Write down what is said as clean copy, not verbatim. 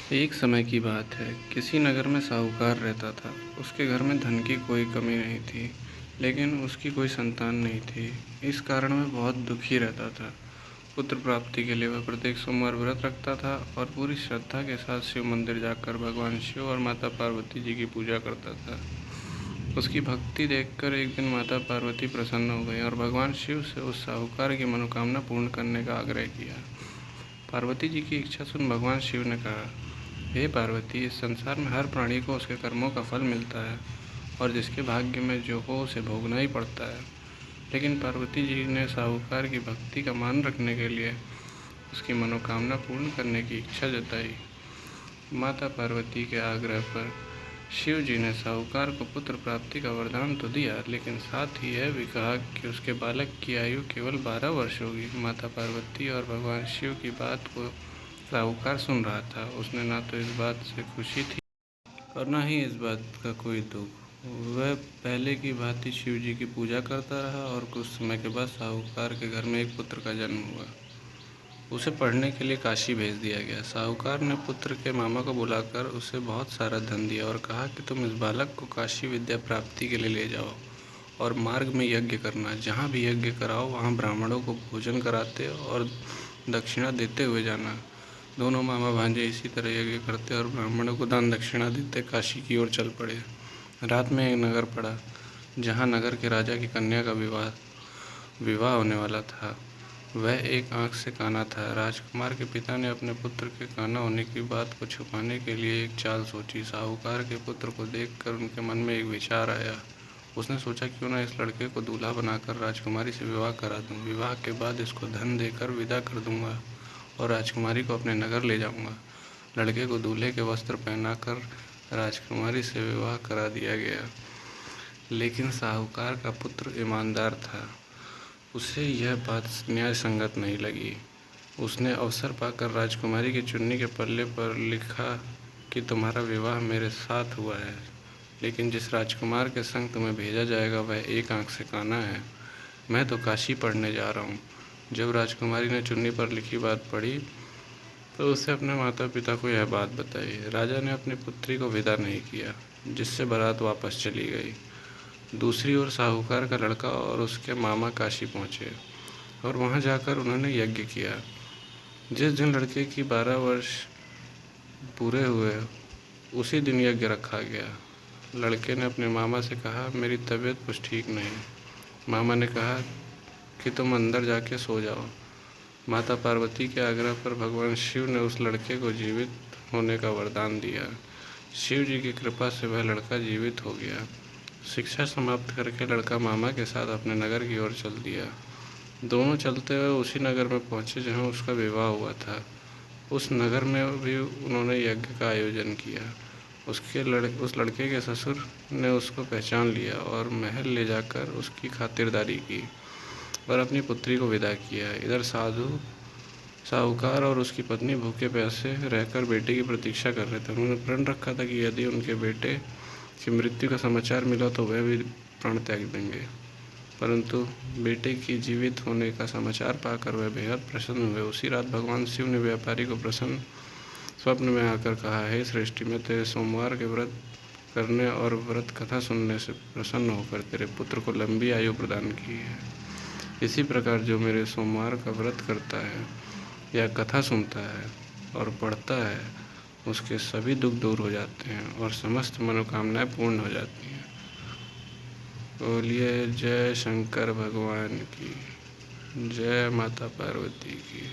एक समय की बात है, किसी नगर में साहूकार रहता था। उसके घर में धन की कोई कमी नहीं थी, लेकिन उसकी कोई संतान नहीं थी। इस कारण वह बहुत दुखी रहता था। पुत्र प्राप्ति के लिए वह प्रत्येक सोमवार व्रत रखता था और पूरी श्रद्धा के साथ शिव मंदिर जाकर भगवान शिव और माता पार्वती जी की पूजा करता था। उसकी भक्ति देखकर एक दिन माता पार्वती प्रसन्न हो गई और भगवान शिव से उस साहूकार की मनोकामना पूर्ण करने का आग्रह किया। पार्वती जी की इच्छा सुन भगवान शिव ने कहा, हे पार्वती, इस संसार में हर प्राणी को उसके कर्मों का फल मिलता है और जिसके भाग्य में जो हो उसे भोगना ही पड़ता है। लेकिन पार्वती जी ने साहूकार की भक्ति का मान रखने के लिए उसकी मनोकामना पूर्ण करने की इच्छा जताई। माता पार्वती के आग्रह पर शिव जी ने साहूकार को पुत्र प्राप्ति का वरदान तो दिया, लेकिन साथ ही यह भी कहा कि उसके बालक की आयु केवल 12 वर्ष होगी। माता पार्वती और भगवान शिव की बात को साहूकार सुन रहा था। उसने ना तो इस बात से खुशी थी और ना ही इस बात का कोई दुख। वह पहले की भांति शिव जी की पूजा करता रहा और कुछ समय के बाद साहूकार के घर में एक पुत्र का जन्म हुआ। उसे पढ़ने के लिए काशी भेज दिया गया। साहूकार ने पुत्र के मामा को बुलाकर उसे बहुत सारा धन दिया और कहा कि तुम इस बालक को काशी विद्या प्राप्ति के लिए ले जाओ और मार्ग में यज्ञ करना। जहाँ भी यज्ञ कराओ वहाँ ब्राह्मणों को भोजन कराते और दक्षिणा देते हुए जाना। दोनों मामा भांजे इसी तरह यज्ञ करते और ब्राह्मणों को दान दक्षिणा देते काशी की ओर चल पड़े। रात में एक नगर पड़ा, जहाँ नगर के राजा की कन्या का विवाह होने वाला था। वह एक आंख से काना था। राजकुमार के पिता ने अपने पुत्र के काना होने की बात को छुपाने के लिए एक चाल सोची। साहूकार के पुत्र को देखकर उनके मन में एक विचार आया। उसने सोचा, क्यों ना इस लड़के को दूल्हा बनाकर राजकुमारी से विवाह करा दूं। विवाह के बाद इसको धन देकर विदा कर दूंगा और राजकुमारी को अपने नगर ले जाऊंगा। लड़के को दूल्हे के वस्त्र पहनाकर राजकुमारी से विवाह करा दिया गया। लेकिन साहूकार का पुत्र ईमानदार था। उसे यह बात न्याय संगत नहीं लगी। उसने अवसर पाकर राजकुमारी की चुन्नी के पल्ले पर लिखा कि तुम्हारा विवाह मेरे साथ हुआ है, लेकिन जिस राजकुमार के संग तुम्हें भेजा जाएगा वह एक आंख से काना है। मैं तो काशी पढ़ने जा रहा हूँ। जब राजकुमारी ने चुन्नी पर लिखी बात पढ़ी तो उसे अपने माता पिता को यह बात बताई। राजा ने अपनी पुत्री को विदा नहीं किया, जिससे बारात वापस चली गई। दूसरी ओर साहूकार का लड़का और उसके मामा काशी पहुँचे और वहाँ जाकर उन्होंने यज्ञ किया। जिस दिन लड़के की 12 वर्ष पूरे हुए उसी दिन यज्ञ रखा गया। लड़के ने अपने मामा से कहा, मेरी तबीयत कुछ ठीक नहीं। मामा ने कहा कि तुम अंदर जाके सो जाओ। माता पार्वती के आग्रह पर भगवान शिव ने उस लड़के को जीवित होने का वरदान दिया। शिव जी की कृपा से वह लड़का जीवित हो गया। शिक्षा समाप्त करके लड़का मामा के साथ अपने नगर की ओर चल दिया। दोनों चलते हुए उसी नगर में पहुंचे जहां उसका विवाह हुआ था। उस नगर में भी उन्होंने यज्ञ का आयोजन किया। उस लड़के के ससुर ने उसको पहचान लिया और महल ले जाकर उसकी खातिरदारी की और अपनी पुत्री को विदा किया। इधर साहूकार और उसकी पत्नी भूखे प्यासे रहकर बेटे की प्रतीक्षा कर रहे थे। उन्होंने प्रण रखा था कि यदि उनके बेटे की मृत्यु का समाचार मिला तो वह भी प्राण त्याग देंगे, परंतु बेटे की जीवित होने का समाचार पाकर वह बेहद प्रसन्न हुए। उसी रात भगवान शिव ने व्यापारी को प्रसन्न स्वप्न में आकर कहा, हे सृष्टि, मैं तेरे सोमवार के व्रत करने और व्रत कथा सुनने से प्रसन्न होकर तेरे पुत्र को लंबी आयु प्रदान की है। इसी प्रकार जो मेरे सोमवार का व्रत करता है या कथा सुनता है और पढ़ता है, उसके सभी दुख दूर हो जाते हैं और समस्त मनोकामनाएं पूर्ण हो जाती हैं। बोलिए जय शंकर भगवान की, जय माता पार्वती की।